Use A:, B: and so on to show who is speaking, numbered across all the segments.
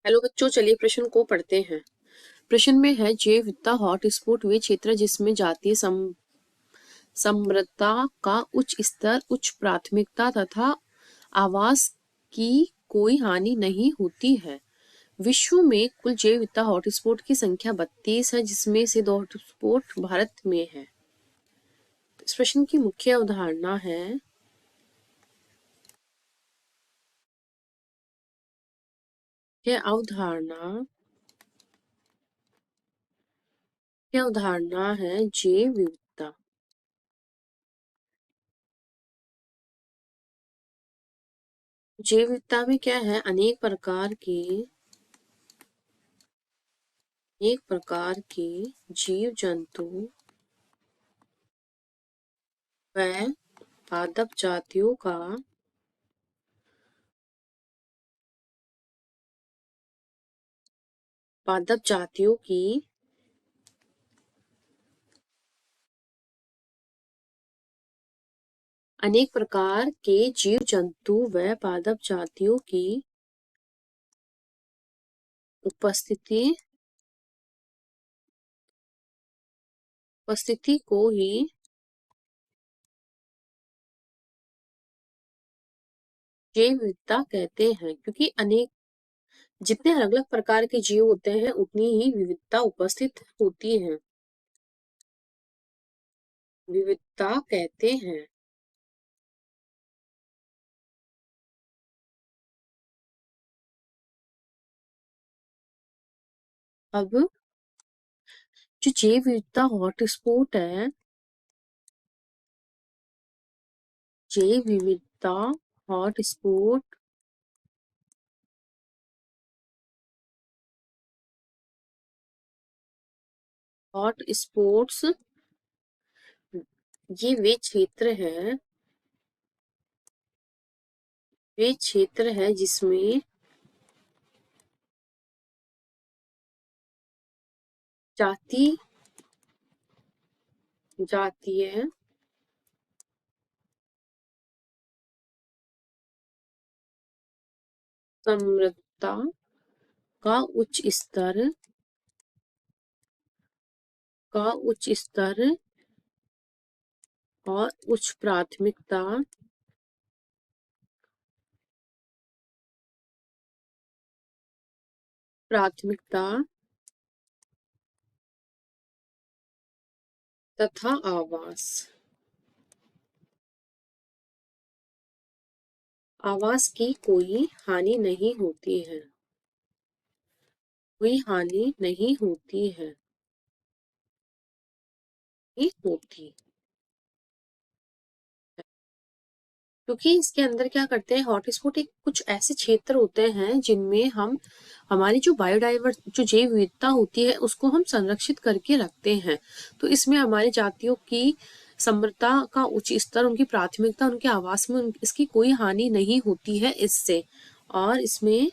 A: Hello बच्चों, चलिए प्रश्न को पढ़ते हैं। प्रश्न में है जैव विविधता हॉटस्पॉट वे क्षेत्र जिसमें जातीय समृद्धता का उच्च स्तर, उच्च प्राथमिकता तथा आवास की कोई हानि नहीं होती है। विश्व में कुल जैव विविधता हॉटस्पॉट की संख्या 32 है, जिसमें से 2 हॉटस्पॉट भारत में है। इस प्रश्न की मुख्य अवधारणा है जैव विविधता। जैव विविधता में क्या है? अनेक प्रकार के जीव जंतु व पादप जातियों की अनेक प्रकार के जीव जंतु व पादप जातियों की उपस्थिति को ही जैव विविधता कहते हैं, क्योंकि अनेक जितने अलग अलग प्रकार के जीव होते हैं उतनी ही विविधता उपस्थित होती है। विविधता कहते हैं। अब जो जैव विविधता हॉटस्पॉट है, जैव विविधता हॉटस्पॉट हॉटस्पॉट्स ये वे क्षेत्र है जिसमें जातीय समृद्धता का उच्च स्तर और उच्च प्राथमिकता तथा आवास की कोई हानि नहीं होती है। क्योंकि इसके अंदर क्या करते हैं, हॉटस्पॉट एक कुछ ऐसे क्षेत्र होते हैं जिनमें हम हमारी जो जो जैव विविधता होती है उसको हम संरक्षित करके रखते हैं। तो इसमें हमारी जातियों की समृद्धता का उच्च स्तर, उनकी प्राथमिकता, उनके आवास में इसकी कोई हानि नहीं होती है इससे। और इसमें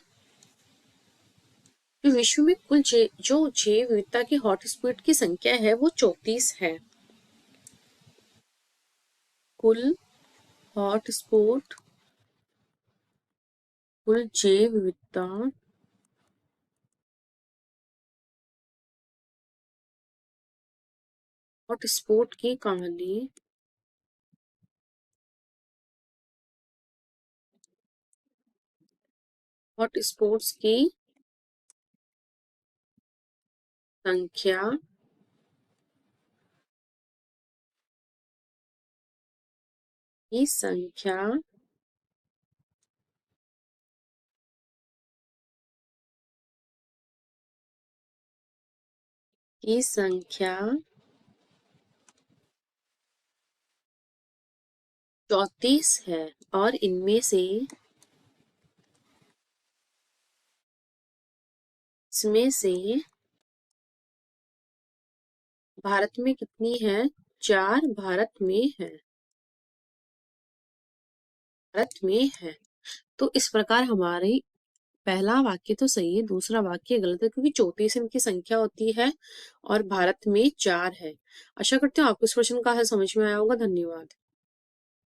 A: जो विश्व में कुल जो जैव विविधता की हॉटस्पॉट की संख्या है वो 34 है। कुल हॉटस्पॉट कुल जैव विविधता हॉटस्पॉट की कहानी हॉटस्पॉट्स की संख्या की संख्या की संख्या 34 है। और इसमें से भारत में कितनी है? 4 भारत में है। तो इस प्रकार हमारी पहला वाक्य तो सही है, दूसरा वाक्य गलत है, क्योंकि 34 इनकी संख्या होती है और भारत में 4 है। आशा करती हूँ आपको इस प्रश्न का हल समझ में आया होगा। धन्यवाद।